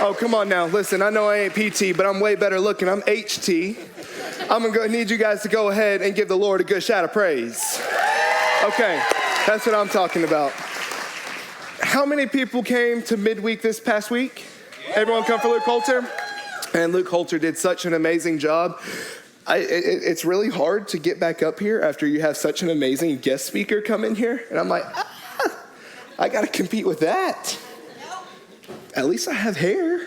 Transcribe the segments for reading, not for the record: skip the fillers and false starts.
Oh, come on now. Listen, I know I ain't PT, but I'm way better looking. I'm HT. I'm going to need you guys to go ahead and give the Lord a good shout of praise. Okay, that's what I'm talking about. How many people came to midweek this past week? Everyone come for Luke Holter? And Luke Holter did such an amazing job. It's really hard to get back up here after you have such an amazing guest speaker come in here. And I'm like, I got to compete with that. At least I have hair,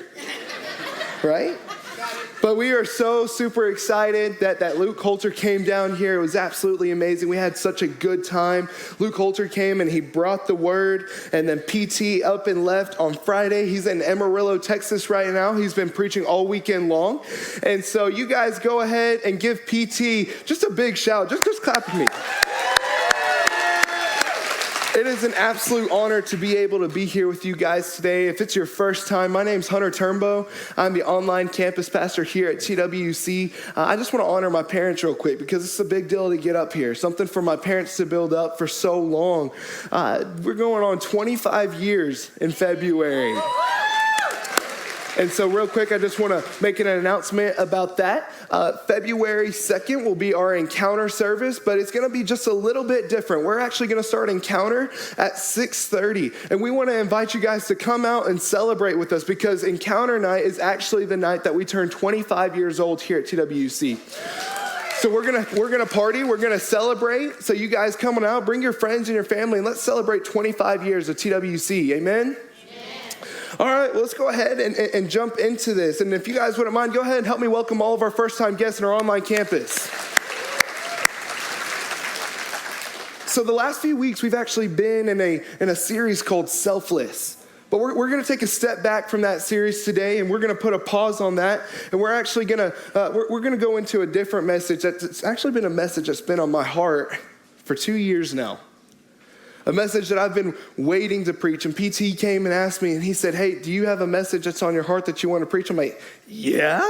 right? But we are so super excited that Luke Holter came down here. It was absolutely amazing. We had such a good time. Luke Holter came and he brought the word, and then PT up and left on Friday. He's in Amarillo, Texas right now. He's been preaching all weekend long. And so you guys go ahead and give PT just a big shout. Just clap for me. It is an absolute honor to be able to be here with you guys today. If it's your first time, my name's Hunter Turnbow. I'm the online campus pastor here at TWC. I just want to honor my parents real quick because it's a big deal to get up here. Something for my parents to build up for so long. We're going on 25 years in February. And so real quick, I just want to make an announcement about that. February 2nd will be our encounter service, but it's going to be just a little bit different. We're actually going to start encounter at 6:30. And we want to invite you guys to come out and celebrate with us because encounter night is actually the night that we turn 25 years old here at TWC. So we're gonna party, we're gonna celebrate. So you guys coming out, bring your friends and your family, and let's celebrate 25 years of TWC. Amen? All right, well, let's go ahead and jump into this. And if you guys wouldn't mind, go ahead and help me welcome all of our first-time guests in our online campus. So the last few weeks, we've actually been in a series called Selfless. But we're going to take a step back from that series today, and we're going to put a pause on that. And we're actually going to we're going to go into a different message that's actually been a message that's been on my heart for 2 years now. A message that I've been waiting to preach. And PT came and asked me, and he said, hey, do you have a message that's on your heart that you want to preach? I'm like, yeah,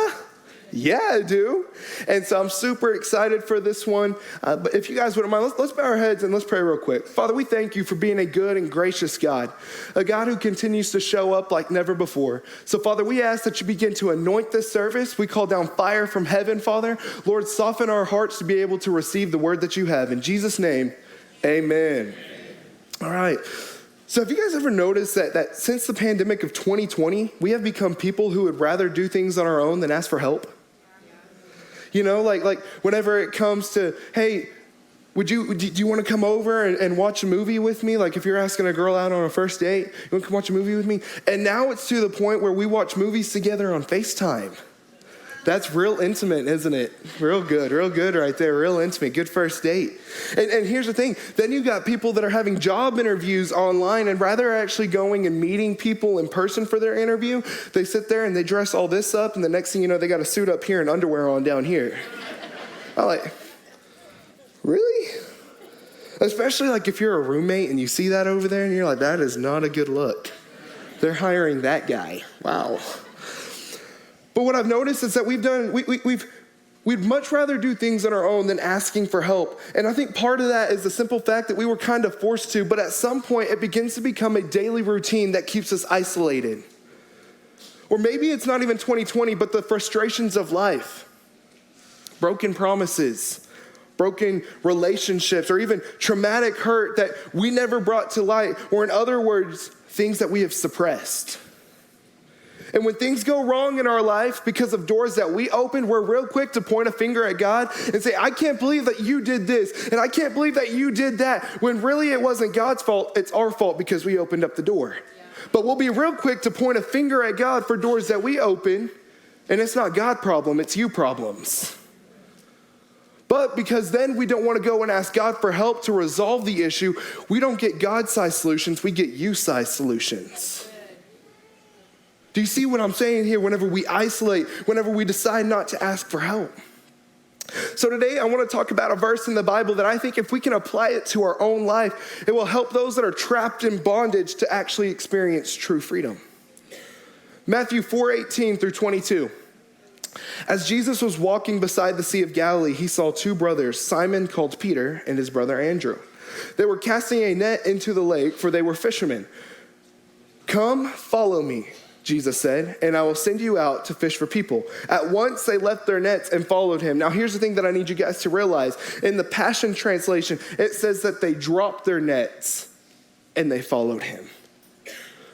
I do. And so I'm super excited for this one. But if you guys wouldn't mind, let's bow our heads and let's pray real quick. Father, we thank you for being a good and gracious God, a God who continues to show up like never before. So, Father, we ask that you begin to anoint this service. We call down fire from heaven, Father. Lord, soften our hearts to be able to receive the word that you have. In Jesus' name, amen. All right. So have you guys ever noticed that since the pandemic of 2020, we have become people who would rather do things on our own than ask for help? You know, like whenever it comes to, hey, do you want to come over and watch a movie with me? Like if you're asking a girl out on a first date, you want to come watch a movie with me? And now it's to the point where we watch movies together on FaceTime. That's real intimate, isn't it? Real good right there, real intimate, good first date. And here's the thing, then you got people that are having job interviews online, and rather actually going and meeting people in person for their interview, they sit there and they dress all this up, and the next thing you know, they got a suit up here and underwear on down here. I'm like, really? Especially like if you're a roommate and you see that over there and you're like, that is not a good look. They're hiring that guy, wow. But what I've noticed is that we'd much rather do things on our own than asking for help. And I think part of that is the simple fact that we were kind of forced to, but at some point it begins to become a daily routine that keeps us isolated. Or maybe it's not even 2020, but the frustrations of life, broken promises, broken relationships, or even traumatic hurt that we never brought to light, or in other words, things that we have suppressed. And when things go wrong in our life because of doors that we opened, we're real quick to point a finger at God and say, I can't believe that you did this, and I can't believe that you did that, when really it wasn't God's fault, it's our fault because we opened up the door. Yeah. But we'll be real quick to point a finger at God for doors that we open, and it's not God's problem, it's you problems. But because then we don't want to go and ask God for help to resolve the issue, we don't get God-sized solutions, we get you-sized solutions. Do you see what I'm saying here? Whenever we isolate, whenever we decide not to ask for help. So today I want to talk about a verse in the Bible that I think if we can apply it to our own life, it will help those that are trapped in bondage to actually experience true freedom. Matthew 4:18 through 22. As Jesus was walking beside the Sea of Galilee, he saw two brothers, Simon called Peter and his brother Andrew. They were casting a net into the lake, for they were fishermen. Come, follow me, Jesus said, and I will send you out to fish for people. At once they left their nets and followed him. Now here's the thing that I need you guys to realize. In the Passion Translation, it says that they dropped their nets and they followed him.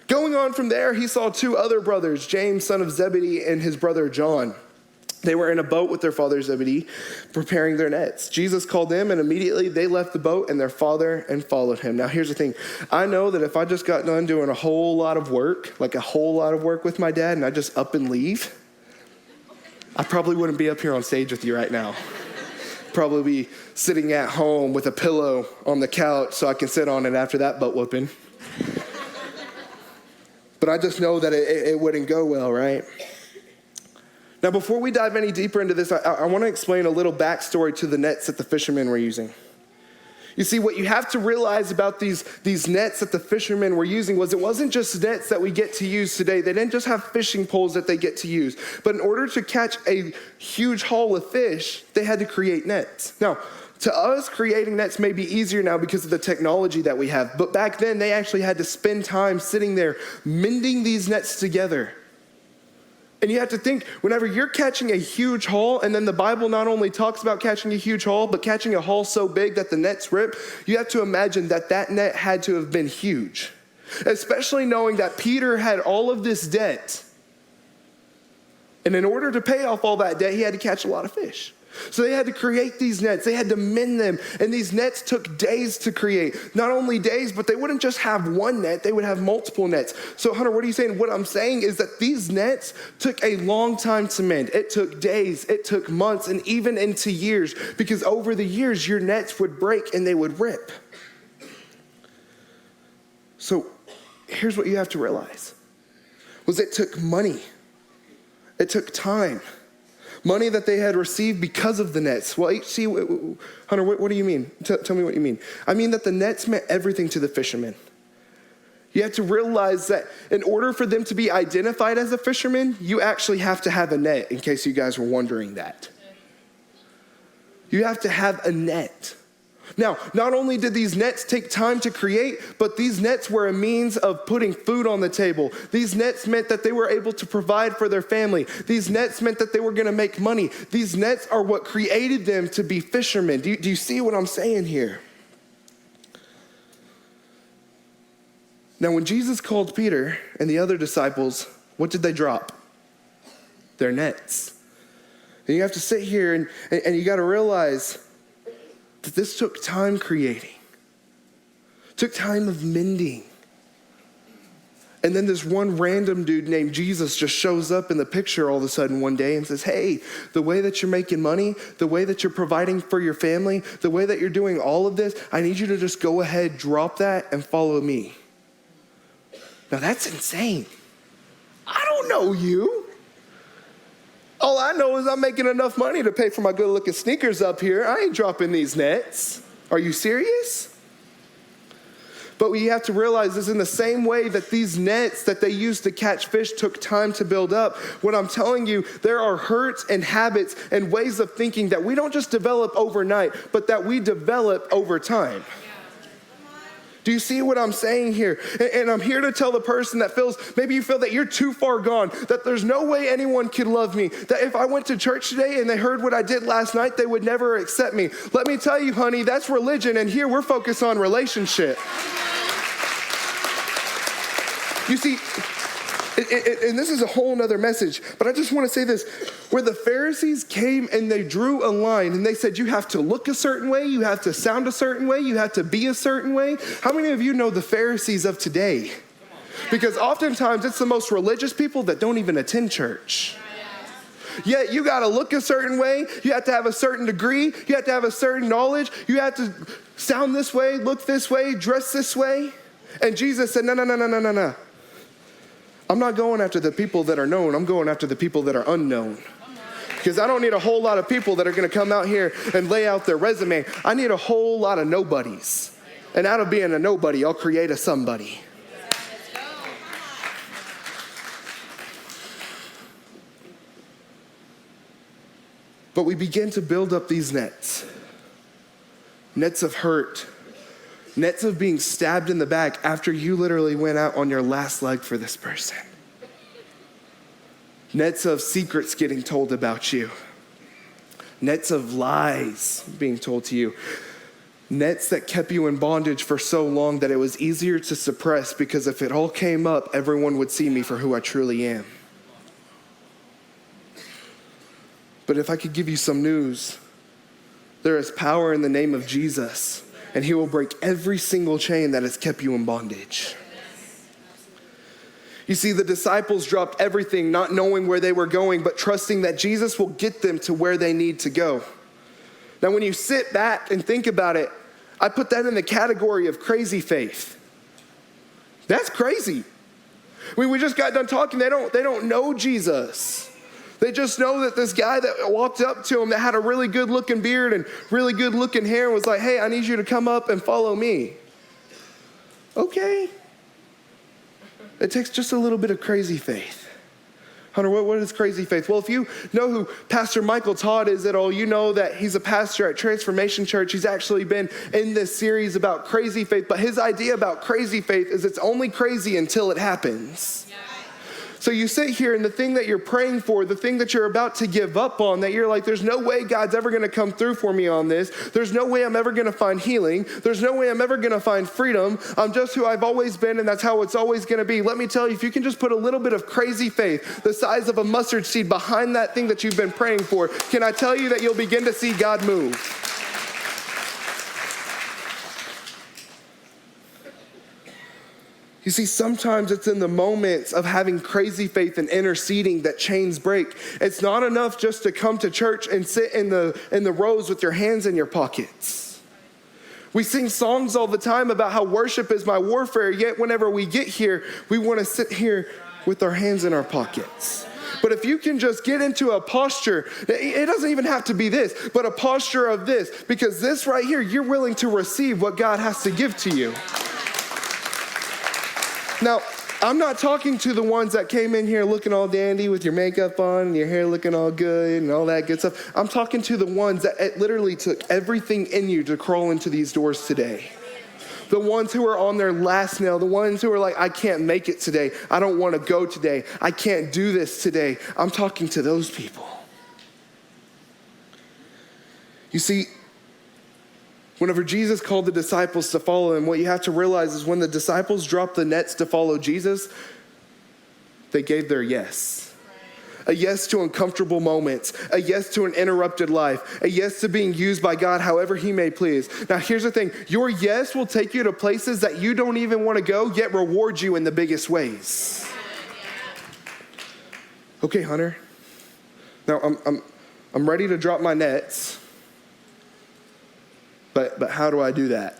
Going on from there, he saw two other brothers, James, son of Zebedee, and his brother John. They were in a boat with their father Zebedee, preparing their nets. Jesus called them, and immediately they left the boat and their father and followed him. Now, here's the thing. I know that if I just got done doing a whole lot of work, like a whole lot of work with my dad, and I just up and leave, I probably wouldn't be up here on stage with you right now. Probably be sitting at home with a pillow on the couch so I can sit on it after that butt whooping. But I just know that it wouldn't go well, right? Now, before we dive any deeper into this, I want to explain a little backstory to the nets that the fishermen were using. You see, what you have to realize about these nets that the fishermen were using was it wasn't just nets that we get to use today. They didn't just have fishing poles that they get to use. But in order to catch a huge haul of fish, they had to create nets. Now, to us, creating nets may be easier now because of the technology that we have. But back then, they actually had to spend time sitting there mending these nets together. And you have to think, whenever you're catching a huge haul, and then the Bible not only talks about catching a huge haul, but catching a haul so big that the nets rip, you have to imagine that that net had to have been huge. Especially knowing that Peter had all of this debt. And in order to pay off all that debt, he had to catch a lot of fish. So they had to create these nets. They had to mend them. And these nets took days to create. Not only days, but they wouldn't just have one net. They would have multiple nets. So Hunter, what are you saying? What I'm saying is that these nets took a long time to mend. It took days. It took months and even into years. Because over the years, your nets would break and they would rip. So here's what you have to realize. Was it took money. It took time. Money that they had received because of the nets. Well, see, Hunter, what do you mean? Tell me what you mean. I mean that the nets meant everything to the fishermen. You have to realize that in order for them to be identified as a fisherman, you actually have to have a net, in case you guys were wondering that. You have to have a net. Now, not only did these nets take time to create, but these nets were a means of putting food on the table. These nets meant that they were able to provide for their family. These nets meant that they were going to make money. These nets are what created them to be fishermen. Do you see what I'm saying here? Now, when Jesus called Peter and the other disciples, what did they drop? Their nets. And you have to sit here and you got to realize that this took time creating, took time of mending. And then this one random dude named Jesus just shows up in the picture all of a sudden one day and says, hey, the way that you're making money, the way that you're providing for your family, the way that you're doing all of this, I need you to just go ahead, drop that, and follow me. Now that's insane. I don't know you. All I know is I'm making enough money to pay for my good-looking sneakers up here. I ain't dropping these nets. Are you serious? But we have to realize is in the same way that these nets that they used to catch fish took time to build up. What I'm telling you, there are hurts and habits and ways of thinking that we don't just develop overnight, but that we develop over time. Do you see what I'm saying here? And I'm here to tell the person that maybe you feel that you're too far gone, that there's no way anyone could love me, that if I went to church today and they heard what I did last night, they would never accept me. Let me tell you, honey, that's religion, and here we're focused on relationship. You see, and this is a whole nother message, but I just want to say this. Where the Pharisees came and they drew a line and they said, you have to look a certain way, you have to sound a certain way, you have to be a certain way. How many of you know the Pharisees of today? Because oftentimes it's the most religious people that don't even attend church. Yet you got to look a certain way, you have to have a certain degree, you have to have a certain knowledge, you have to sound this way, look this way, dress this way. And Jesus said, no. I'm not going after the people that are known. I'm going after the people that are unknown. Because I don't need a whole lot of people that are going to come out here and lay out their resume. I need a whole lot of nobodies. And out of being a nobody, I'll create a somebody. But we begin to build up these nets. Nets of hurt. Nets of being stabbed in the back after you literally went out on your last leg for this person. Nets of secrets getting told about you. Nets of lies being told to you. Nets that kept you in bondage for so long that it was easier to suppress, because if it all came up, everyone would see me for who I truly am. But if I could give you some news, there is power in the name of Jesus, and he will break every single chain that has kept you in bondage. You see, the disciples dropped everything, not knowing where they were going, but trusting that Jesus will get them to where they need to go. Now, when you sit back and think about it, I put that in the category of crazy faith. That's crazy. We just got done talking. They don't know Jesus. They just know that this guy that walked up to him that had a really good looking beard and really good looking hair was like, hey, I need you to come up and follow me. Okay. It takes just a little bit of crazy faith. Hunter, what is crazy faith? Well, if you know who Pastor Michael Todd is at all, you know that he's a pastor at Transformation Church. He's actually been in this series about crazy faith, but his idea about crazy faith is it's only crazy until it happens. So you sit here and the thing that you're praying for, the thing that you're about to give up on, that you're like, there's no way God's ever going to come through for me on this. There's no way I'm ever going to find healing. There's no way I'm ever going to find freedom. I'm just who I've always been, and that's how it's always going to be. Let me tell you, if you can just put a little bit of crazy faith, the size of a mustard seed, behind that thing that you've been praying for, can I tell you that you'll begin to see God move? You see, sometimes it's in the moments of having crazy faith and interceding that chains break. It's not enough just to come to church and sit in the rows with your hands in your pockets. We sing songs all the time about how worship is my warfare, yet whenever we get here, we want to sit here with our hands in our pockets. But if you can just get into a posture, it doesn't even have to be this, but a posture of this, because this right here, you're willing to receive what God has to give to you. Now, I'm not talking to the ones that came in here looking all dandy with your makeup on and your hair looking all good and all that good stuff. I'm talking to the ones that it literally took everything in you to crawl into these doors today. The ones who are on their last nail, the ones who are like, I can't make it today. I don't want to go today. I can't do this today. I'm talking to those people. You see, whenever Jesus called the disciples to follow him, what you have to realize is when the disciples dropped the nets to follow Jesus, they gave their yes. A yes to uncomfortable moments, a yes to an interrupted life, a yes to being used by God however he may please. Now here's the thing, your yes will take you to places that you don't even want to go, yet reward you in the biggest ways. Okay, Hunter, now I'm ready to drop my nets. But how do I do that?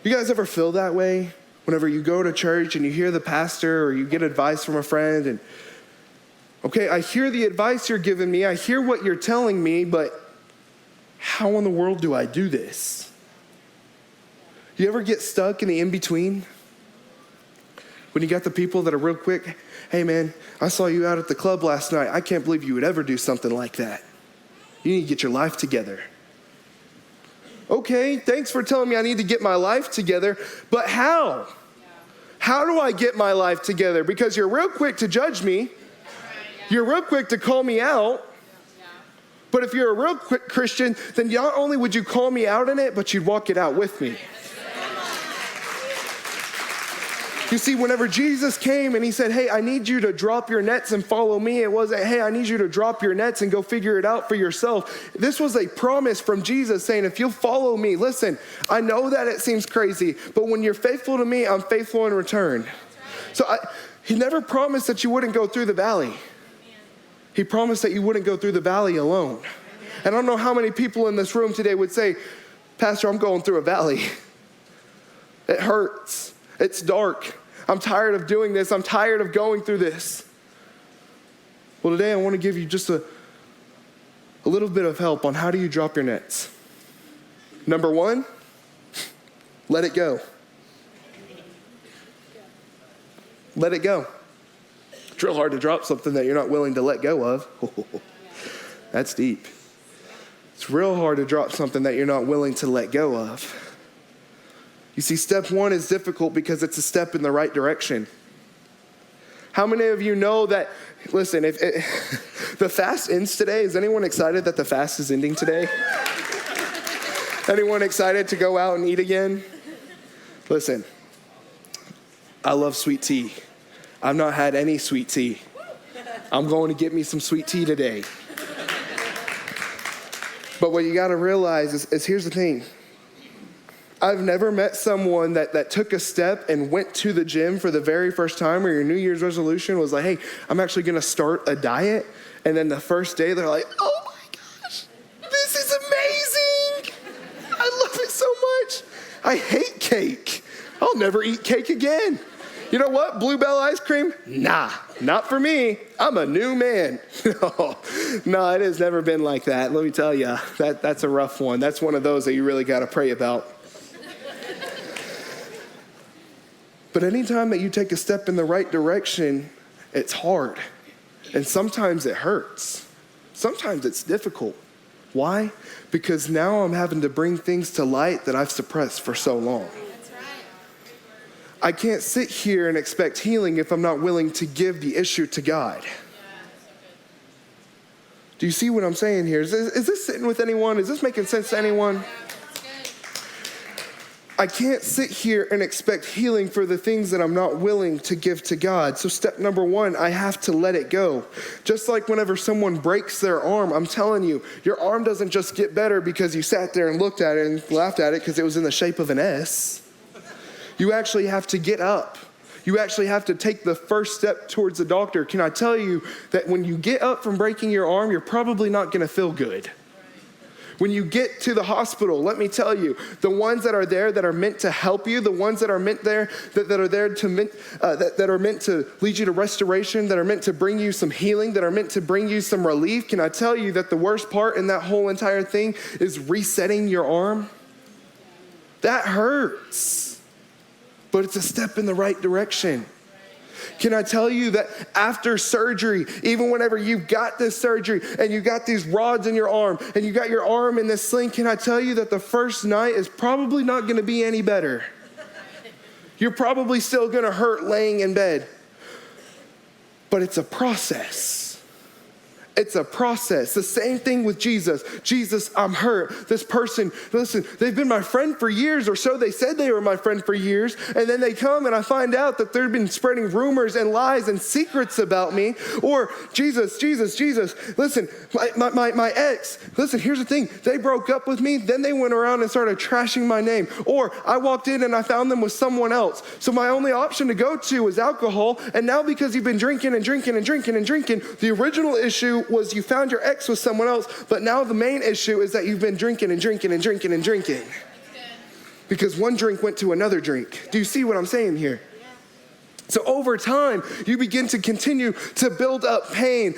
You guys ever feel that way? Whenever you go to church and you hear the pastor or you get advice from a friend and, okay, I hear the advice you're giving me, I hear what you're telling me, but how in the world do I do this? You ever get stuck in the in-between? When you got the people that are real quick, hey man, I saw you out at the club last night. I can't believe you would ever do something like that. You need to get your life together. Okay, thanks for telling me I need to get my life together, but how? How do I get my life together? Because you're real quick to judge me. You're real quick to call me out. But if you're a real quick Christian, then not only would you call me out in it, but you'd walk it out with me. You see, whenever Jesus came and he said, hey, I need you to drop your nets and follow me, it wasn't, hey, I need you to drop your nets and go figure it out for yourself. This was a promise from Jesus saying, if you'll follow me, listen, I know that it seems crazy, but when you're faithful to me, I'm faithful in return. So he never promised that you wouldn't go through the valley. He promised that you wouldn't go through the valley alone. And I don't know how many people in this room today would say, Pastor, I'm going through a valley. It hurts. It's dark. I'm tired of doing this. I'm tired of going through this. Well, today I want to give you just a little bit of help on how do you drop your nets. Number one, let it go. Let it go. It's real hard to drop something that you're not willing to let go of. That's deep. It's real hard to drop something that you're not willing to let go of. You see, step one is difficult because it's a step in the right direction. How many of you know that, listen, if the fast ends today, is anyone excited that the fast is ending today? Anyone excited to go out and eat again? Listen, I love sweet tea. I've not had any sweet tea. I'm going to get me some sweet tea today. But what you got to realize is here's the thing. I've never met someone that took a step and went to the gym for the very first time, or your New Year's resolution was like, hey, I'm actually going to start a diet. And then the first day they're like, oh my gosh, this is amazing. I love it so much. I hate cake. I'll never eat cake again. You know what? Bluebell ice cream? Nah, not for me. I'm a new man. No, it has never been like that. Let me tell you, that's a rough one. That's one of those that you really got to pray about. But anytime that you take a step in the right direction, it's hard. And sometimes it hurts. Sometimes it's difficult. Why? Because now I'm having to bring things to light that I've suppressed for so long. I can't sit here and expect healing if I'm not willing to give the issue to God. Do you see what I'm saying here? Is this sitting with anyone? Is this making sense to anyone? I can't sit here and expect healing for the things that I'm not willing to give to God. So step number one, I have to let it go. Just like whenever someone breaks their arm, I'm telling you, your arm doesn't just get better because you sat there and looked at it and laughed at it because it was in the shape of an S. You actually have to get up. You actually have to take the first step towards the doctor. Can I tell you that when you get up from breaking your arm, you're probably not going to feel good. When you get to the hospital, let me tell you, the ones that are there that are meant to help you, the ones that are meant there that are there to that are meant to lead you to restoration, that are meant to bring you some healing, that are meant to bring you some relief. Can I tell you that the worst part in that whole entire thing is resetting your arm? That hurts. But it's a step in the right direction. Can I tell you that after surgery, even whenever you've got this surgery and you got these rods in your arm and you got your arm in this sling, can I tell you that the first night is probably not going to be any better? You're probably still going to hurt laying in bed. But it's a process. It's a process. The same thing with Jesus. Jesus, I'm hurt. This person, listen, they've been my friend for years, or so they said they were my friend for years. And then they come and I find out that they've been spreading rumors and lies and secrets about me. Or Jesus, listen, my ex, listen, here's the thing. They broke up with me. Then they went around and started trashing my name. Or I walked in and I found them with someone else. So my only option to go to is alcohol. And now because you've been drinking, the original issue was you found your ex with someone else, but now the main issue is that you've been drinking. Because one drink went to another drink. Do you see what I'm saying here? So over time, you begin to continue to build up pain.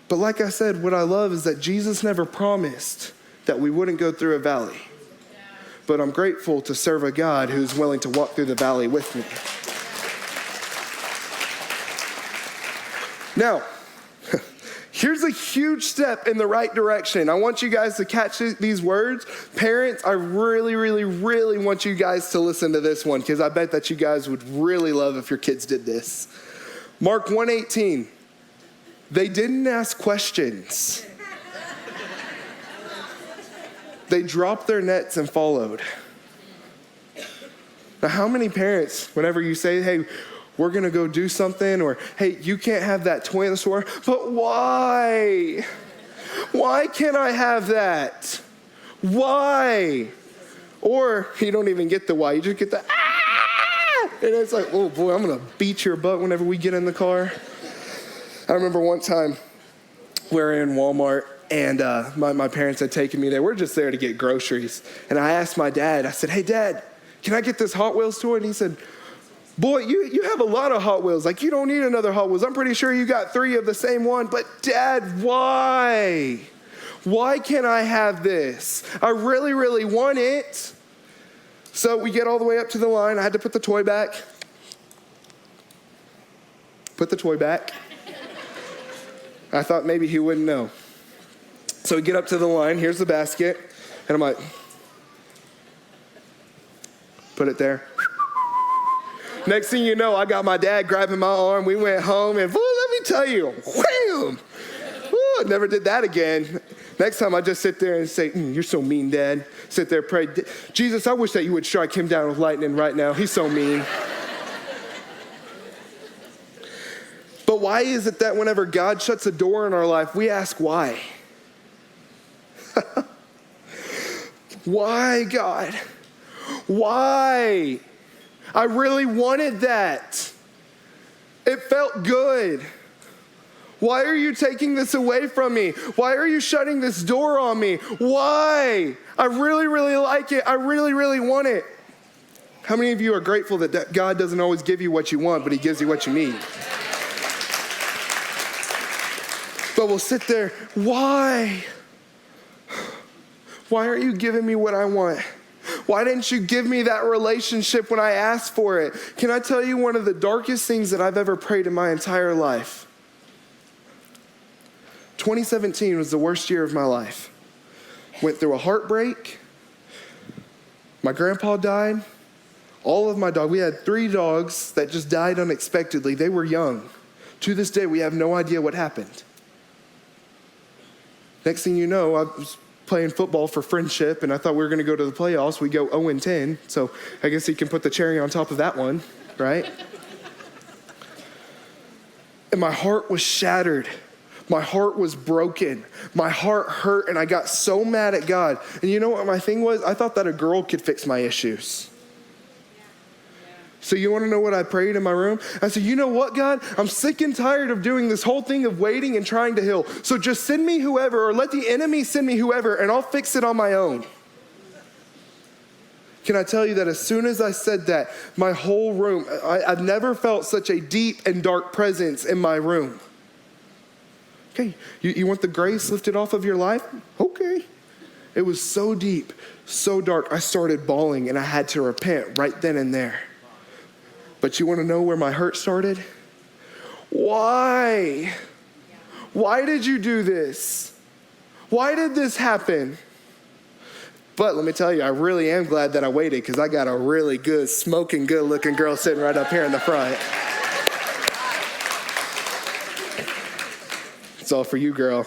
But like I said, what I love is that Jesus never promised that we wouldn't go through a valley. But I'm grateful to serve a God who's willing to walk through the valley with me. Now, here's a huge step in the right direction. I want you guys to catch these words. Parents, I really, really, really want you guys to listen to this one because I bet that you guys would really love if your kids did this. Mark 1:18. They didn't ask questions. They dropped their nets and followed. Now, how many parents, whenever you say, hey, we're going to go do something, or, hey, you can't have that toy in the store, but why? Why can't I have that? Why? Or you don't even get the why, you just get the, ah! And it's like, oh boy, I'm going to beat your butt whenever we get in the car. I remember one time we were in Walmart, and my parents had taken me there. We're just there to get groceries. And I asked my dad, I said, hey, Dad, can I get this Hot Wheels toy? And he said, boy, you have a lot of Hot Wheels. Like, you don't need another Hot Wheels. I'm pretty sure you got 3 of the same one. But Dad, why? Why can't I have this? I really, really want it. So we get all the way up to the line. I had to put the toy back. I thought maybe he wouldn't know. So we get up to the line. Here's the basket. And I'm like, put it there. Next thing you know, I got my dad grabbing my arm. We went home and, let me tell you, wham! Woo, never did that again. Next time I just sit there and say, you're so mean, Dad. Sit there, pray. Jesus, I wish that you would strike him down with lightning right now. He's so mean. But why is it that whenever God shuts a door in our life, we ask why? Why, God? Why? I really wanted that. It felt good. Why are you taking this away from me? Why are you shutting this door on me? Why? I really, really like it. I really, really want it. How many of you are grateful that God doesn't always give you what you want, but he gives you what you need? But we'll sit there, why? Why aren't you giving me what I want? Why didn't you give me that relationship when I asked for it? Can I tell you one of the darkest things that I've ever prayed in my entire life? 2017 was the worst year of my life. Went through a heartbreak. My grandpa died. All of my dogs, we had 3 dogs that just died unexpectedly. They were young. To this day, we have no idea what happened. Next thing you know, I was playing football for friendship, and I thought we were going to go to the playoffs. We go 0-10, so I guess you can put the cherry on top of that one, right? And my heart was shattered. My heart was broken. My heart hurt, and I got so mad at God. And you know what my thing was? I thought that a girl could fix my issues. So you want to know what I prayed in my room? I said, you know what, God? I'm sick and tired of doing this whole thing of waiting and trying to heal. So just send me whoever, or let the enemy send me whoever, and I'll fix it on my own. Can I tell you that as soon as I said that, my whole room, I've never felt such a deep and dark presence in my room. Okay, you want the grace lifted off of your life? Okay. It was so deep, so dark, I started bawling, and I had to repent right then and there. But you want to know where my hurt started? Why? Why did you do this? Why did this happen? But let me tell you, I really am glad that I waited, because I got a really good, smoking good looking girl sitting right up here in the front. It's all for you, girl.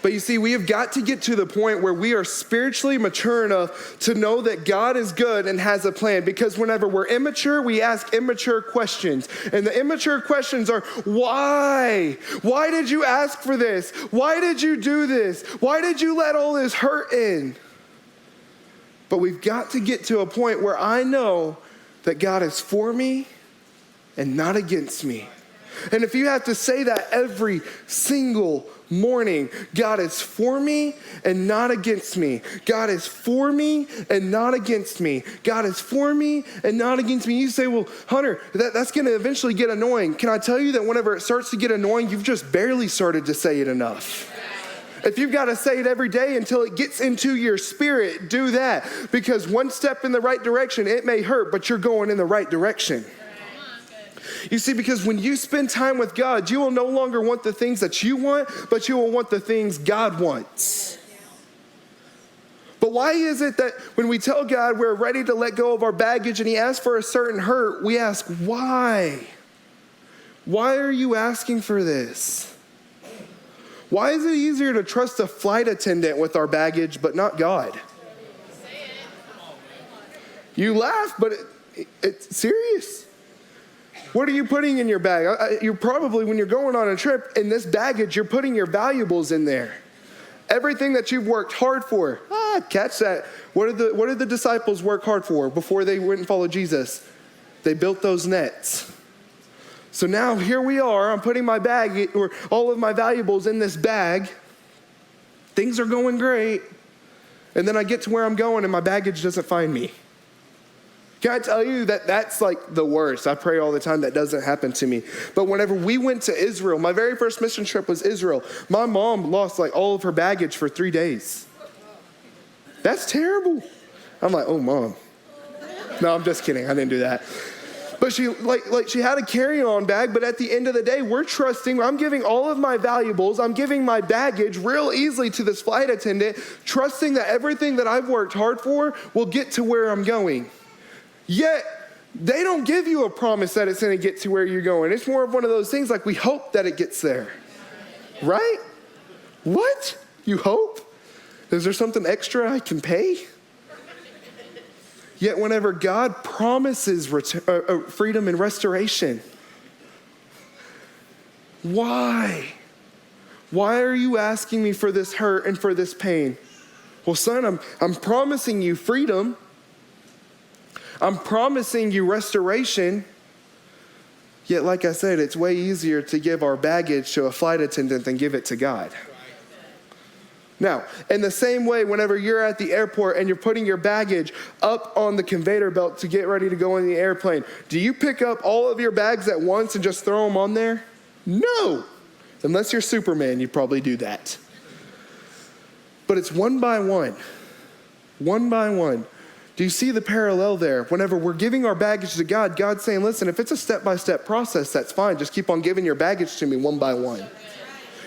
But you see, we have got to get to the point where we are spiritually mature enough to know that God is good and has a plan. Because whenever we're immature, we ask immature questions. And the immature questions are, why? Why did you ask for this? Why did you do this? Why did you let all this hurt in? But we've got to get to a point where I know that God is for me and not against me. And if you have to say that every single morning, God is for me and not against me. God is for me and not against me. God is for me and not against me. You say, well, Hunter, that's going to eventually get annoying. Can I tell you that whenever it starts to get annoying, you've just barely started to say it enough. If you've got to say it every day until it gets into your spirit, do that. Because one step in the right direction, it may hurt, but you're going in the right direction. You see, because when you spend time with God, you will no longer want the things that you want, but you will want the things God wants. But why is it that when we tell God we're ready to let go of our baggage and he asks for a certain hurt, we ask, why? Why are you asking for this? Why is it easier to trust a flight attendant with our baggage, but not God? You laugh, but it's serious. What are you putting in your bag? You're probably, when you're going on a trip, in this baggage, you're putting your valuables in there. Everything that you've worked hard for. Catch that. What did the disciples work hard for before they went and followed Jesus? They built those nets. So now here we are. I'm putting my bag, or all of my valuables in this bag. Things are going great. And then I get to where I'm going and my baggage doesn't find me. Can I tell you that that's like the worst? I pray all the time that doesn't happen to me. But whenever we went to Israel, my very first mission trip was Israel. My mom lost like all of her baggage for 3 days. That's terrible. I'm like, oh, Mom. No, I'm just kidding. I didn't do that. But she she had a carry-on bag, but at the end of the day, we're trusting, I'm giving all of my valuables, I'm giving my baggage real easily to this flight attendant, trusting that everything that I've worked hard for will get to where I'm going. Yet, they don't give you a promise that it's going to get to where you're going. It's more of one of those things like we hope that it gets there. Right? What? You hope? Is there something extra I can pay? Yet whenever God promises freedom and restoration, why? Why are you asking me for this hurt and for this pain? Well, son, I'm promising you freedom. I'm promising you restoration. Yet, like I said, it's way easier to give our baggage to a flight attendant than give it to God. Now, in the same way, whenever you're at the airport and you're putting your baggage up on the conveyor belt to get ready to go in the airplane, do you pick up all of your bags at once and just throw them on there? No. Unless you're Superman, you probably do that. But it's one by one. One by one. Do you see the parallel there? Whenever we're giving our baggage to God, God's saying, listen, if it's a step-by-step process, that's fine. Just keep on giving your baggage to me one by one.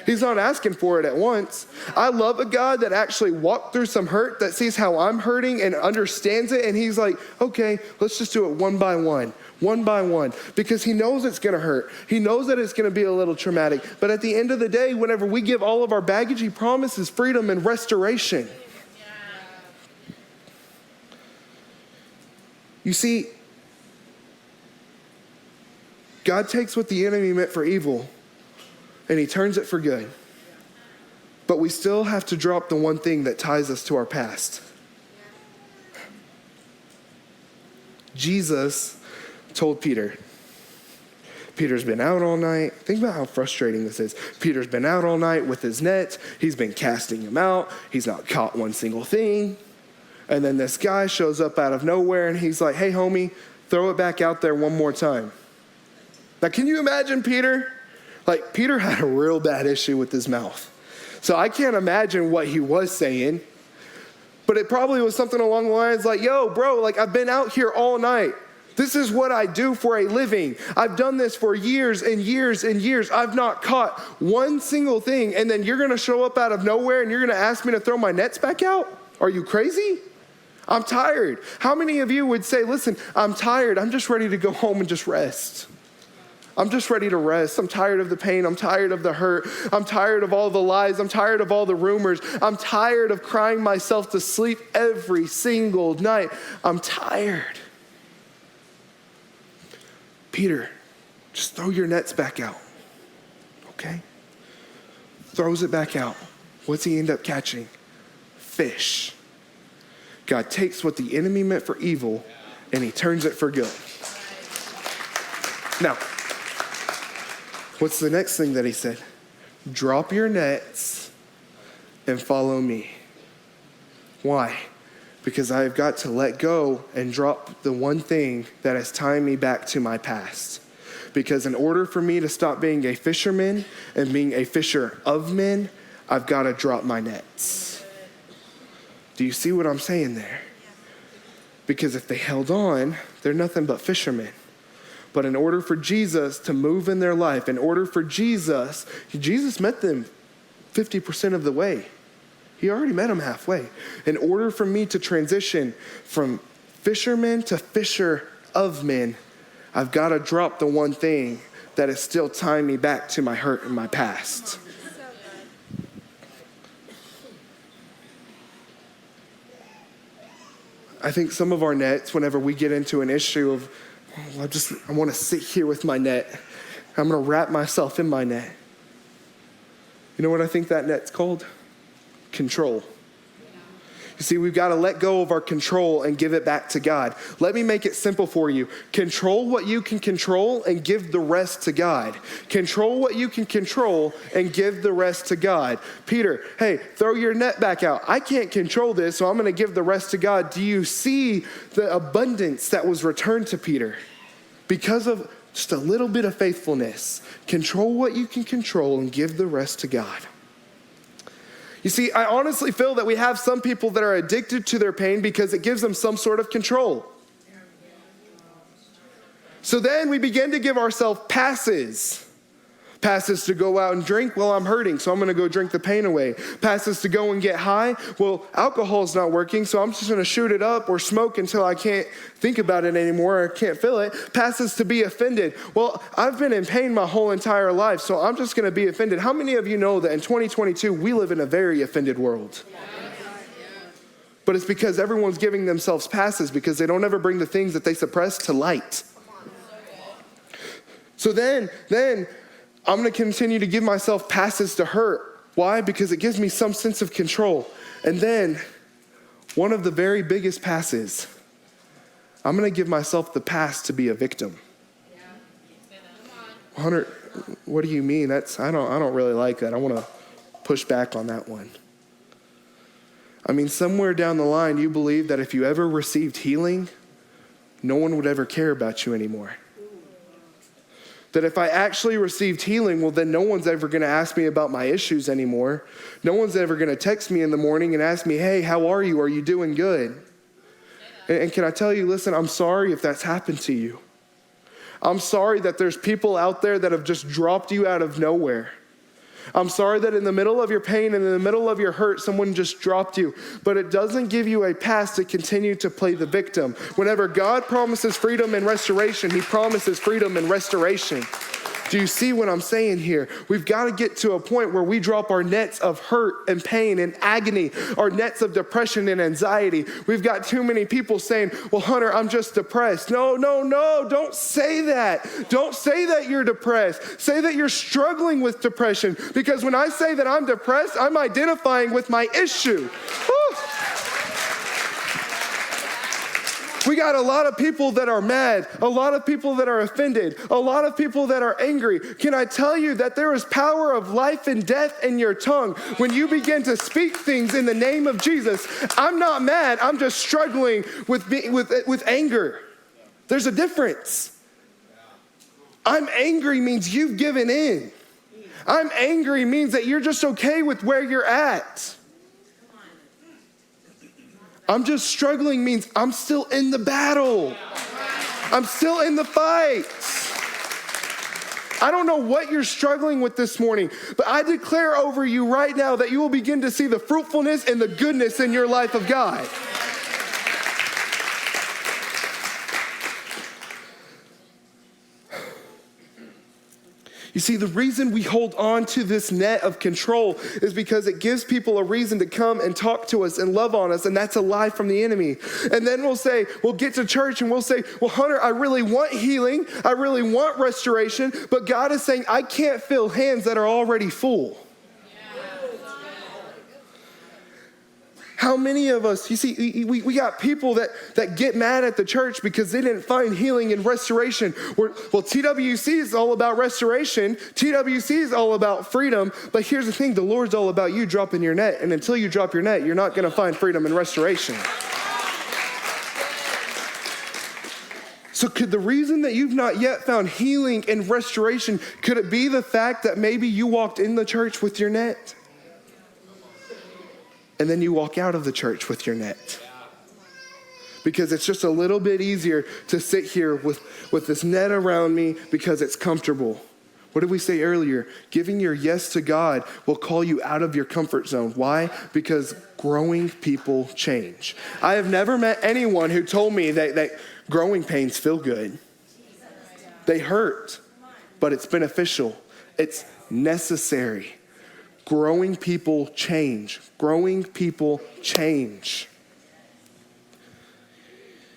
He's not asking for it at once. I love a God that actually walked through some hurt, that sees how I'm hurting and understands it. And he's like, okay, let's just do it one by one, because he knows it's going to hurt. He knows that it's going to be a little traumatic. But at the end of the day, whenever we give all of our baggage, he promises freedom and restoration. You see, God takes what the enemy meant for evil and he turns it for good. But we still have to drop the one thing that ties us to our past. Jesus told Peter's been out all night. Think about how frustrating this is. Peter's been out all night with his nets. He's been casting them out. He's not caught one single thing. And then this guy shows up out of nowhere and he's like, hey, homie, throw it back out there one more time. Now, can you imagine Peter? Like, Peter had a real bad issue with his mouth. So I can't imagine what he was saying. But it probably was something along the lines like, yo, bro, like, I've been out here all night. This is what I do for a living. I've done this for years and years and years. I've not caught one single thing. And then you're going to show up out of nowhere and you're going to ask me to throw my nets back out? Are you crazy? I'm tired. How many of you would say, listen, I'm tired. I'm just ready to go home and just rest. I'm just ready to rest. I'm tired of the pain. I'm tired of the hurt. I'm tired of all the lies. I'm tired of all the rumors. I'm tired of crying myself to sleep every single night. I'm tired. Peter, just throw your nets back out. Okay? Throws it back out. What's he end up catching? Fish. God takes what the enemy meant for evil and he turns it for good. Now, what's the next thing that he said? Drop your nets and follow me. Why? Because I've got to let go and drop the one thing that is tying me back to my past. Because in order for me to stop being a fisherman and being a fisher of men, I've got to drop my nets. Do you see what I'm saying there? Because if they held on, they're nothing but fishermen. But in order for Jesus to move in their life, in order for Jesus met them 50% of the way. He already met them halfway. In order for me to transition from fisherman to fisher of men, I've got to drop the one thing that is still tying me back to my hurt and my past. I think some of our nets, whenever we get into an issue of, I want to sit here with my net. I'm going to wrap myself in my net. You know what I think that net's called? Control. You see, we've got to let go of our control and give it back to God. Let me make it simple for you. Control what you can control and give the rest to God. Control what you can control and give the rest to God. Peter, hey, throw your net back out. I can't control this, so I'm going to give the rest to God. Do you see the abundance that was returned to Peter? Because of just a little bit of faithfulness. Control what you can control and give the rest to God. You see, I honestly feel that we have some people that are addicted to their pain because it gives them some sort of control. So then we begin to give ourselves passes. Passes to go out and drink, well, I'm hurting, so I'm going to go drink the pain away. Passes to go and get high, well, alcohol's not working, so I'm just going to shoot it up or smoke until I can't think about it anymore or can't feel it. Passes to be offended. Well, I've been in pain my whole entire life, so I'm just going to be offended. How many of you know that in 2022, we live in a very offended world? But it's because everyone's giving themselves passes because they don't ever bring the things that they suppress to light. So then I'm going to continue to give myself passes to hurt. Why? Because it gives me some sense of control. And then one of the very biggest passes, I'm going to give myself the pass to be a victim. Hunter, what do you mean? I don't really like that. I want to push back on that one. I mean, somewhere down the line, you believe that if you ever received healing, no one would ever care about you anymore. That if I actually received healing, well, then no one's ever going to ask me about my issues anymore. No one's ever going to text me in the morning and ask me, hey, how are you? Are you doing good? And can I tell you, listen, I'm sorry if that's happened to you. I'm sorry that there's people out there that have just dropped you out of nowhere. I'm sorry that in the middle of your pain and in the middle of your hurt, someone just dropped you. But it doesn't give you a pass to continue to play the victim. Whenever God promises freedom and restoration, he promises freedom and restoration. Do you see what I'm saying here? We've got to get to a point where we drop our nets of hurt and pain and agony, our nets of depression and anxiety. We've got too many people saying, well, Hunter, I'm just depressed. No, don't say that. Don't say that you're depressed. Say that you're struggling with depression, because when I say that I'm depressed, I'm identifying with my issue. Woo. We got a lot of people that are mad, a lot of people that are offended, a lot of people that are angry. Can I tell you that there is power of life and death in your tongue when you begin to speak things in the name of Jesus? I'm not mad, I'm just struggling with anger. There's a difference. I'm angry means you've given in. I'm angry means that you're just okay with where you're at. I'm just struggling means I'm still in the battle. I'm still in the fight. I don't know what you're struggling with this morning, but I declare over you right now that you will begin to see the fruitfulness and the goodness in your life of God. You see, the reason we hold on to this net of control is because it gives people a reason to come and talk to us and love on us, and that's a lie from the enemy. And then we'll get to church and we'll say, well, Hunter, I really want healing. I really want restoration, but God is saying, I can't fill hands that are already full. How many of us, you see, we got people that get mad at the church because they didn't find healing and restoration. Well, TWC is all about restoration. TWC is all about freedom. But here's the thing, the Lord's all about you dropping your net. And until you drop your net, you're not going to find freedom and restoration. So could the reason that you've not yet found healing and restoration, could it be the fact that maybe you walked in the church with your net? And then you walk out of the church with your net. Because it's just a little bit easier to sit here with this net around me because it's comfortable. What did we say earlier? Giving your yes to God will call you out of your comfort zone. Why? Because growing people change. I have never met anyone who told me that growing pains feel good. They hurt, but it's beneficial. It's necessary. Growing people change. Growing people change.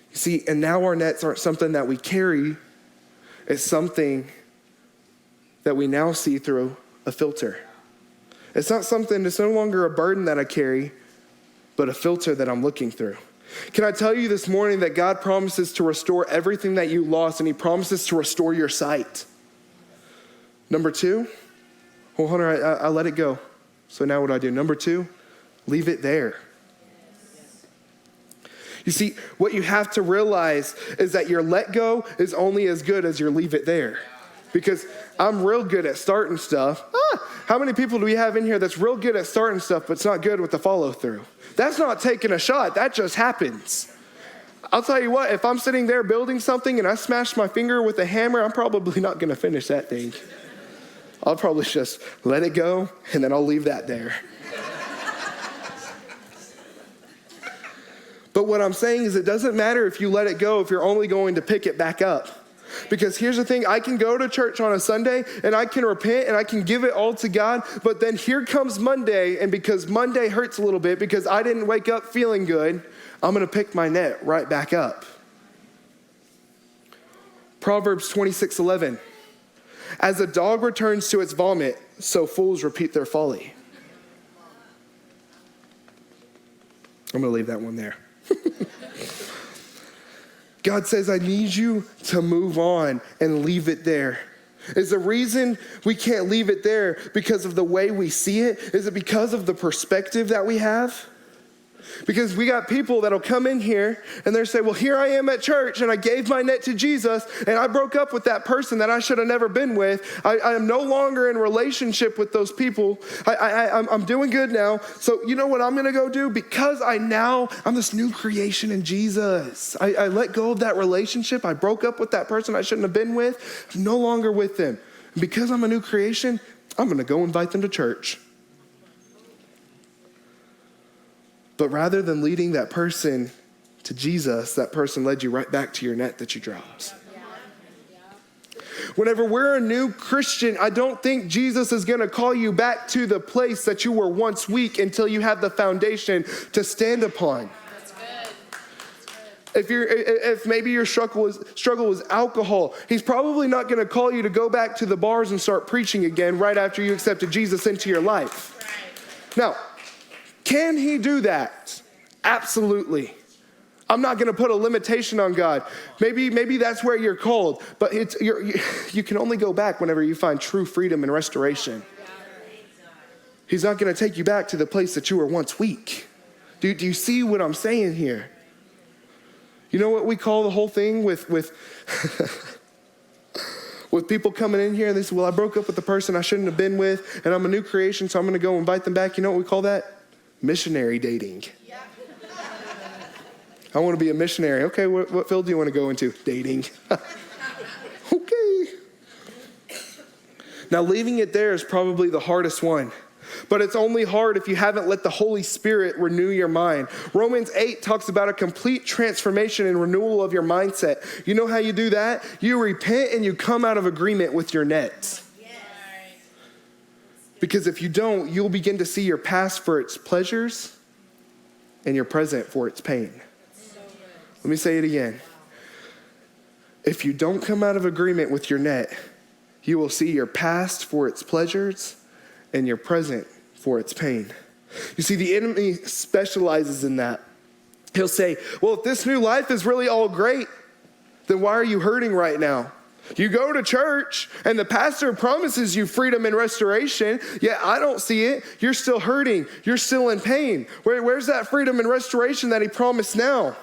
You see, and now our nets aren't something that we carry. It's something that we now see through a filter. It's not something, it's no longer a burden that I carry, but a filter that I'm looking through. Can I tell you this morning that God promises to restore everything that you lost, and he promises to restore your sight. Number 2, well, Hunter, I let it go. So now what do I do? Number 2, leave it there. You see, what you have to realize is that your let go is only as good as your leave it there. Because I'm real good at starting stuff. How many people do we have in here that's real good at starting stuff, but it's not good with the follow through? That's not taking a shot. That just happens. I'll tell you what, if I'm sitting there building something and I smash my finger with a hammer, I'm probably not going to finish that thing. I'll probably just let it go, and then I'll leave that there. But what I'm saying is it doesn't matter if you let it go if you're only going to pick it back up. Because here's the thing, I can go to church on a Sunday and I can repent and I can give it all to God, but then here comes Monday, and because Monday hurts a little bit because I didn't wake up feeling good, I'm going to pick my net right back up. Proverbs 26:11. As a dog returns to its vomit, so fools repeat their folly. I'm going to leave that one there. God says, I need you to move on and leave it there. Is the reason we can't leave it there because of the way we see it? Is it because of the perspective that we have? Because we got people that'll come in here and they'll say, well, here I am at church and I gave my net to Jesus and I broke up with that person that I should have never been with. I am no longer in relationship with those people. I'm doing good now. So you know what I'm going to go do? Because I'm this new creation in Jesus. I let go of that relationship. I broke up with that person I shouldn't have been with. I'm no longer with them. And because I'm a new creation, I'm going to go invite them to church. But rather than leading that person to Jesus, that person led you right back to your net that you dropped. Whenever we're a new Christian, I don't think Jesus is going to call you back to the place that you were once weak until you have the foundation to stand upon. That's good. If maybe your struggle was alcohol, he's probably not going to call you to go back to the bars and start preaching again right after you accepted Jesus into your life. Right. Now, can he do that? Absolutely. I'm not going to put a limitation on God. Maybe that's where you're called, but you can only go back whenever you find true freedom and restoration. He's not going to take you back to the place that you were once weak. Do you see what I'm saying here? You know what we call the whole thing with with people coming in here and they say, well, I broke up with the person I shouldn't have been with and I'm a new creation, so I'm going to go invite them back. You know what we call that? Missionary dating. Yeah. I want to be a missionary. Okay, what field do you want to go into? Dating. Okay. Now, leaving it there is probably the hardest one. But it's only hard if you haven't let the Holy Spirit renew your mind. Romans 8 talks about a complete transformation and renewal of your mindset. You know how you do that? You repent and you come out of agreement with your net. Because if you don't, you'll begin to see your past for its pleasures and your present for its pain. Let me say it again. If you don't come out of agreement with your net, you will see your past for its pleasures and your present for its pain. You see, the enemy specializes in that. He'll say, well, if this new life is really all great, then why are you hurting right now? You go to church and the pastor promises you freedom and restoration, yet I don't see it. You're still hurting. You're still in pain. Where's that freedom and restoration that he promised now?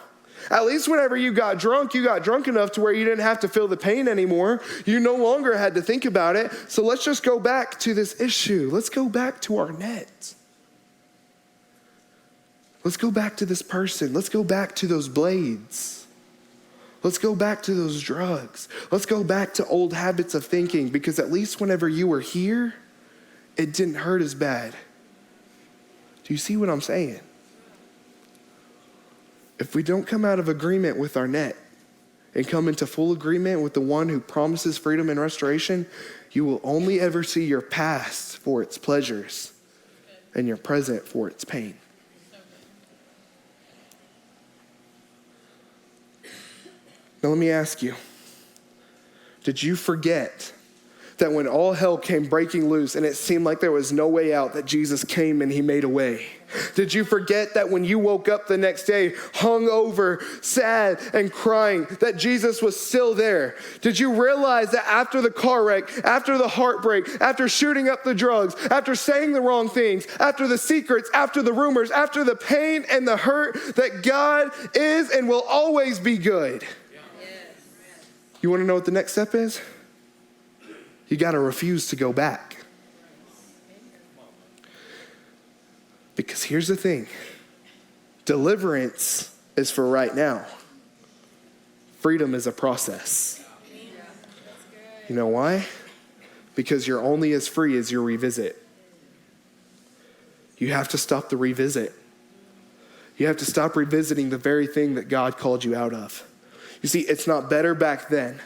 At least whenever you got drunk enough to where you didn't have to feel the pain anymore. You no longer had to think about it. So let's just go back to this issue. Let's go back to our net. Let's go back to this person. Let's go back to those blades. Let's go back to those drugs. Let's go back to old habits of thinking, because at least whenever you were here, it didn't hurt as bad. Do you see what I'm saying? If we don't come out of agreement with our net and come into full agreement with the one who promises freedom and restoration, you will only ever see your past for its pleasures and your present for its pain. Now let me ask you, did you forget that when all hell came breaking loose and it seemed like there was no way out, that Jesus came and he made a way? Did you forget that when you woke up the next day, hungover, sad, and crying, that Jesus was still there? Did you realize that after the car wreck, after the heartbreak, after shooting up the drugs, after saying the wrong things, after the secrets, after the rumors, after the pain and the hurt, that God is and will always be good? You want to know what the next step is? You got to refuse to go back. Because here's the thing. Deliverance is for right now. freedom is a process. You know why? Because you're only as free as your revisit. You have to stop the revisit. You have to stop revisiting the very thing that God called you out of. You see, it's not better back then.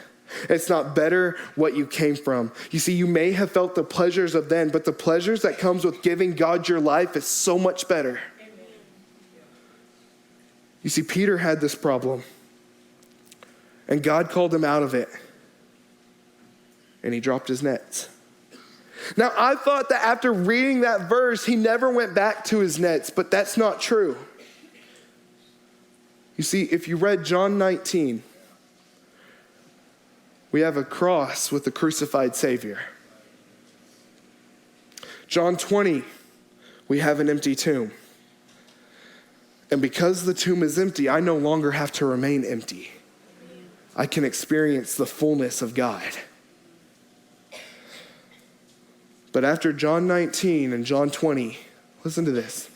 It's not better what you came from. You see, you may have felt the pleasures of then, but the pleasures that comes with giving God your life is so much better. You see, Peter had this problem, and God called him out of it, and he dropped his nets. Now, I thought that after reading that verse, he never went back to his nets, but that's not true. You see, if you read John 19, we have a cross with the crucified Savior. John 20, we have an empty tomb. And because the tomb is empty, I no longer have to remain empty. I can experience the fullness of God. But after John 19 and John 20, listen to this.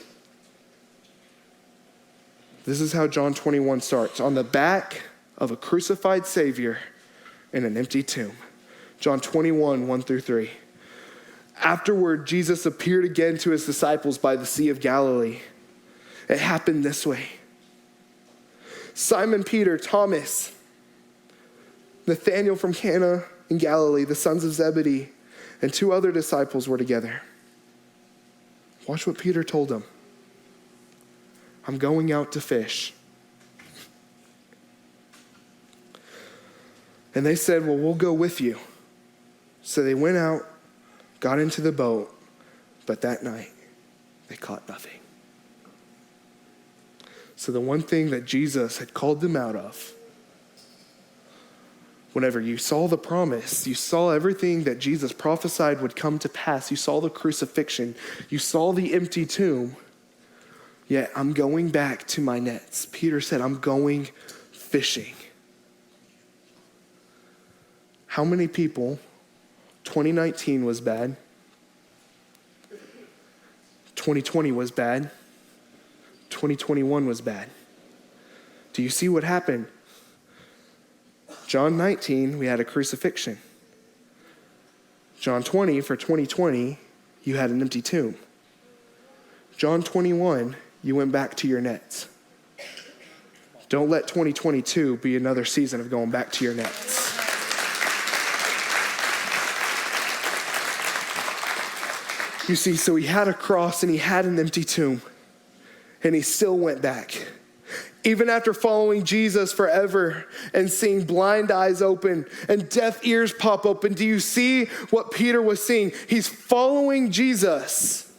This is how John 21 starts. On the back of a crucified Savior in an empty tomb. John 21, 1-3. Afterward, Jesus appeared again to his disciples by the Sea of Galilee. It happened this way. Simon Peter, Thomas, Nathanael from Cana in Galilee, the sons of Zebedee, and 2 other disciples were together. Watch what Peter told them. I'm going out to fish. And they said, well, we'll go with you. So they went out, got into the boat, but that night they caught nothing. So the one thing that Jesus had called them out of, whenever you saw the promise, you saw everything that Jesus prophesied would come to pass, you saw the crucifixion, you saw the empty tomb, yet I'm going back to my nets. Peter said, I'm going fishing. How many people, 2019 was bad, 2020 was bad, 2021 was bad. Do you see what happened? John 19, we had a crucifixion. John 20, for 2020, you had an empty tomb. John 21, you went back to your nets. Don't let 2022 be another season of going back to your nets. You see, so he had a cross and he had an empty tomb, and he still went back. Even after following Jesus forever and seeing blind eyes open and deaf ears pop open, do you see what Peter was seeing? He's following Jesus.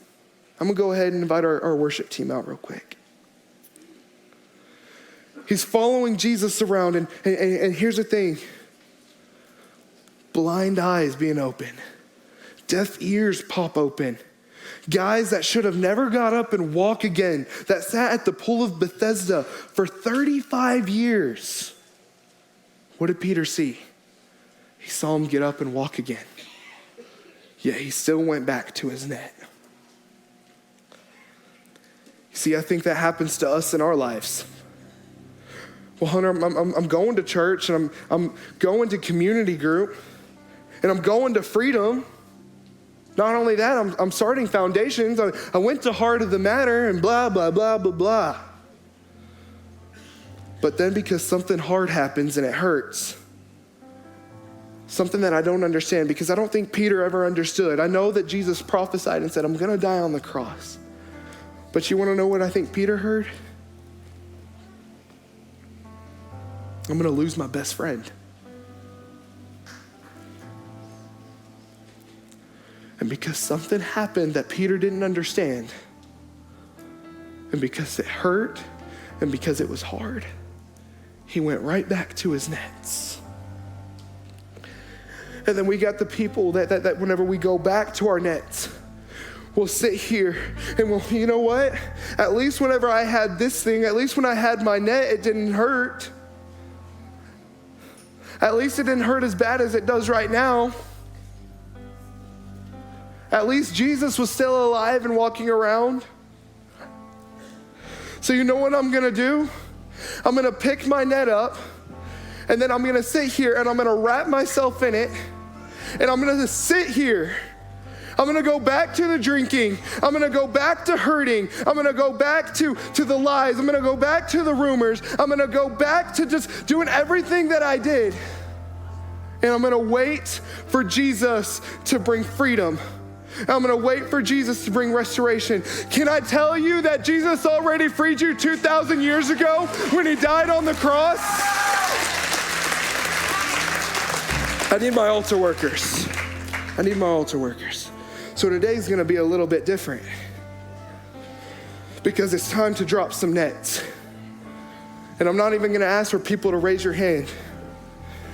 I'm going to go ahead and invite our worship team out real quick. He's following Jesus around, and here's the thing. Blind eyes being open. Deaf ears pop open. Guys that should have never got up and walk again, that sat at the pool of Bethesda for 35 years. What did Peter see? He saw him get up and walk again. Yet he still went back to his net. See, I think that happens to us in our lives. Well, Hunter, I'm going to church, and I'm going to community group, and I'm going to Freedom. Not only that, I'm starting Foundations. I went to Heart of the Matter and blah, blah, blah, blah, blah. But then because something hard happens and it hurts, something that I don't understand, because I don't think Peter ever understood. I know that Jesus prophesied and said, I'm going to die on the cross. But you want to know what I think Peter heard? I'm going to lose my best friend. And because something happened that Peter didn't understand, and because it hurt, and because it was hard, he went right back to his nets. And then we got the people that whenever we go back to our nets, we'll sit here and we'll, you know what? At least whenever I had this thing, at least when I had my net, it didn't hurt. At least it didn't hurt as bad as it does right now. At least Jesus was still alive and walking around. So you know what I'm going to do? I'm going to pick my net up, And then I'm gonna sit here and I'm gonna wrap myself in it. And I'm gonna sit here. I'm gonna go back to the drinking. I'm gonna go back to hurting. I'm gonna go back to the lies. I'm gonna go back to the rumors. I'm gonna go back to just doing everything that I did. And I'm gonna wait for Jesus to bring freedom. I'm gonna wait for Jesus to bring restoration. Can I tell you that Jesus already freed you 2,000 years ago when he died on the cross? I need my altar workers. I need my altar workers. So today's gonna be a little bit different because it's time to drop some nets. And I'm not even gonna ask for people to raise your hand.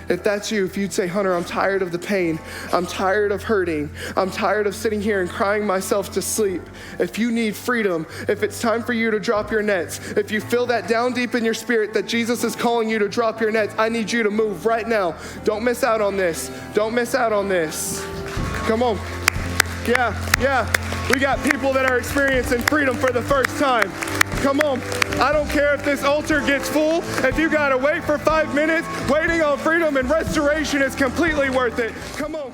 If that's you, if you'd say, Hunter, I'm tired of the pain. I'm tired of hurting. I'm tired of sitting here and crying myself to sleep. If you need freedom, if it's time for you to drop your nets, if you feel that down deep in your spirit that Jesus is calling you to drop your nets, I need you to move right now. Don't miss out on this. Don't miss out on this. Come on. Yeah. We got people that are experiencing freedom for the first time. Come on. I don't care if this altar gets full. If you got to wait for 5 minutes, waiting on freedom and restoration is completely worth it. Come on.